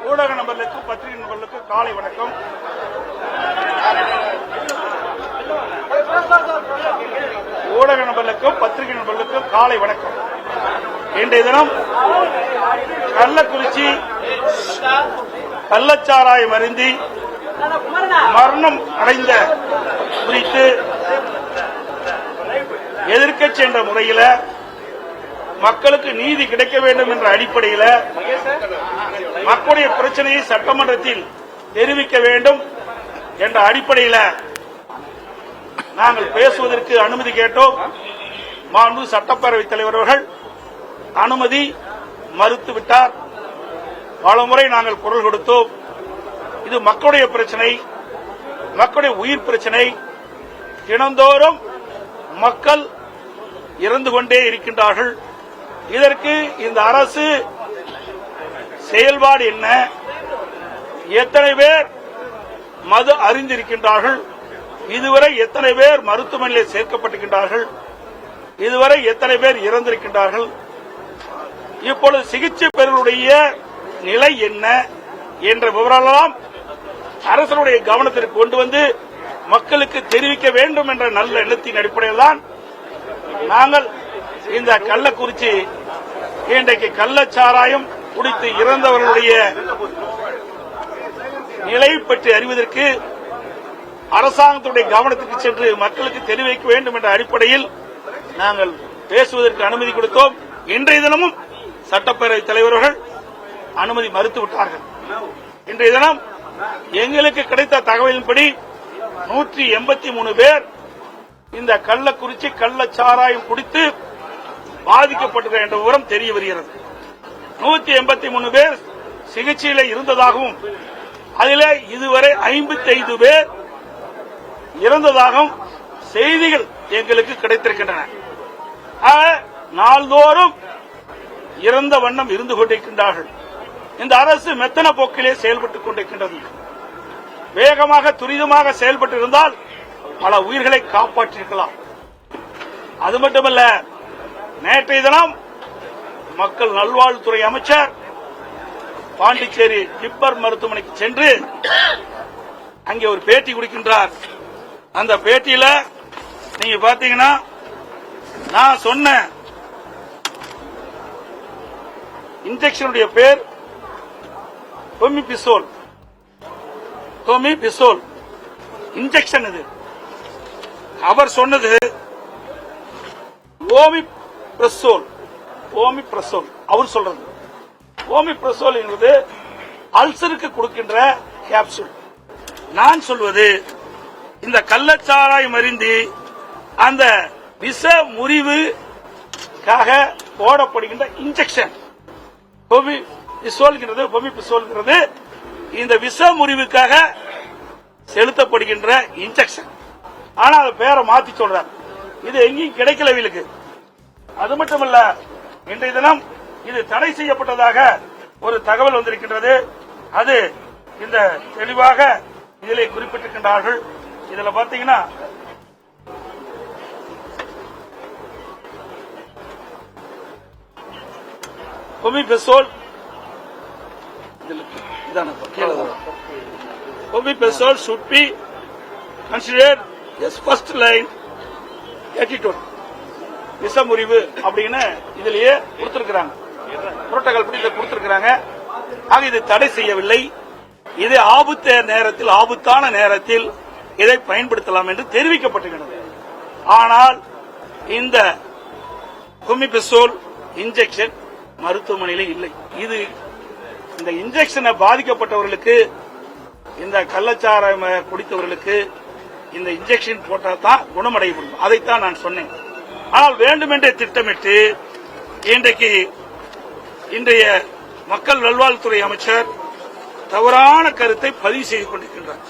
ஊடக நண்பர்களுக்கு பத்திரிகை நண்பர்களுக்கு காலை வணக்கம். ஊடக நண்பர்களுக்கும் பத்திரிகை நண்பர்களுக்கும் காலை வணக்கம். இன்றைய தினம் கள்ளக்குறிச்சி கள்ளச்சாராயம் அருந்தி மரணம் அடைந்த குறித்து எதிர்க்கட்சி என்ற முறையில் மக்களுக்கு நீதி கிடைக்க வேண்டும் என்ற அடிப்படையில் மக்களுடைய பிரச்சனையை சட்டமன்றத்தில் தெரிவிக்க வேண்டும் என்ற அடிப்படையில் நாங்கள் பேசுவதற்கு அனுமதி கேட்டோம். மாண்பு சட்டப்பேரவைத் தலைவர் அவர்கள் அனுமதி மறுத்துவிட்டார். பலமுறை நாங்கள் குரல் கொடுத்தோம். இது மக்களுடைய பிரச்சனை, மக்களுடைய உயிர் பிரச்சனை. தினந்தோறும் மக்கள் இறந்து கொண்டே இருக்கின்றார்கள். இதற்கு இந்த அரசு செயல்பாடு என்ன? எத்தனை பேர் மது அறிந்திருக்கின்றார்கள்? இதுவரை எத்தனை பேர் மருத்துவமனையில் சேர்க்கப்பட்டிருக்கின்றார்கள்? இதுவரை எத்தனை பேர் இறந்திருக்கின்றார்கள்? இப்பொழுது சிகிச்சை பெறுவருடைய நிலை என்ன என்ற விவரமெல்லாம் அரசனுடைய கவனத்திற்கு கொண்டு வந்து மக்களுக்கு தெரிவிக்க வேண்டும் என்ற நல்ல எண்ணத்தின் அடிப்படையில் தான் நாங்கள் இந்த கள்ளக்குறிச்சி இன்றைக்கு கள்ளச்சாராயம் குடித்து இறந்தவர்களுடைய நிலை பற்றி அறிவதற்கு அரசாங்கத்துடைய கவனத்திற்கு சென்று மக்களுக்கு தெரிவிக்க வேண்டும் என்ற அடிப்படையில் நாங்கள் பேசுவதற்கு அனுமதி கொடுத்தோம். இன்றைய தினமும் சட்டப்பேரவைத் தலைவர்கள் அனுமதி மறுத்துவிட்டார்கள். இன்றைய தினம் எங்களுக்கு கிடைத்த தகவலின்படி 183 பேர் இந்த கள்ளக்குறிச்சி கள்ளச்சாராயம் குடித்து பாதிக்கப்பட்டிருக்கிற என்ற விவரம் தெரிய வருகிறது. 183 பேர் சிகிச்சையில் இருந்ததாகவும் அதில் இதுவரை 55 பேர் இறந்ததாகவும் செய்திகள் எங்களுக்கு கிடைத்திருக்கின்றன. நாள்தோறும் இறந்த வண்ணம் இருந்து கொண்டிருக்கின்றார்கள். இந்த அரசு மெத்தன போக்கிலே செயல்பட்டுக் கொண்டிருக்கின்றது. வேகமாக துரிதமாக செயல்பட்டு இருந்தால் பல உயிர்களை காப்பாற்றிருக்கலாம். அது மட்டுமல்ல, நேற்றைய தினம் மக்கள் நல்வாழ்வுத்துறை அமைச்சர் பாண்டிச்சேரி ஜிப்மர் மருத்துவமனைக்கு சென்று அங்கே ஒரு பேட்டி கொடுக்கின்றார். அந்த பேட்டியில நீங்க பாத்தீங்கன்னா நான் சொன்ன இன்ஜெக்ஷனுடைய பேர் டோமிபிசோல் இன்ஜெக்ஷன். இது அவர் சொன்னது ஓமிப்ரசோல். அவர் சொல்றது ஓமிப்ரசோல் என்பது அல்சருக்கு கொடுக்கின்ற கேப்சூல். நான் சொல்வது இந்த கள்ளச்சாராயம் அருந்தி அந்த விஷ முறிவுக்காக போடப்படுகின்ற இன்ஜெக்ஷன் ஓமிப்ரசோல் இந்த விஷ முறிவுக்காக செலுத்தப்படுகின்ற இன்ஜெக்ஷன். ஆனா அது பேரை மாத்தி சொல்றார். இது எங்கேயும் கிடைக்கல இவங்களுக்கு. அது மட்டுமல்ல, இன்றைய தினம் இது தடை செய்யப்பட்டதாக ஒரு தகவல் வந்திருக்கின்றது. அது இந்த தெளிவாக இதிலே குறிப்பிட்டிருக்கின்றார்கள். இதுல பாத்தீங்கன்னா ஓமிப்ரசோல் should be considered as first line attitude. விஷமுறிவு அப்படின்னு இதிலேயே கொடுத்திருக்கிறாங்க. புரோட்டோகால் படி இதை கொடுத்திருக்கிறாங்க. ஆக இது தடை செய்யவில்லை. இது ஆபத்தான நேரத்தில் இதை பயன்படுத்தலாம் என்று தெரிவிக்கப்பட்டிருக்கிறது. ஆனால் இந்த ஓமிப்ரசோல் இன்ஜெக்ஷன் மருத்துவமனையில் இல்லை. இது இந்த இன்ஜெக்ஷனை பாதிக்கப்பட்டவர்களுக்கு, இந்த கள்ளச்சாராயம் குடித்தவர்களுக்கு இந்த இன்ஜெக்ஷன் போட்டால் தான் குணமடைய முடியும். அதைத்தான் நான் சொன்னேன். ஆனால் வேண்டுமென்றே திட்டமிட்டு இன்றைய மக்கள் நல்வாழ்வுத்துறை அமைச்சர் தவறான கருத்தை பதிவு செய்து கொண்டிருக்கின்றார்.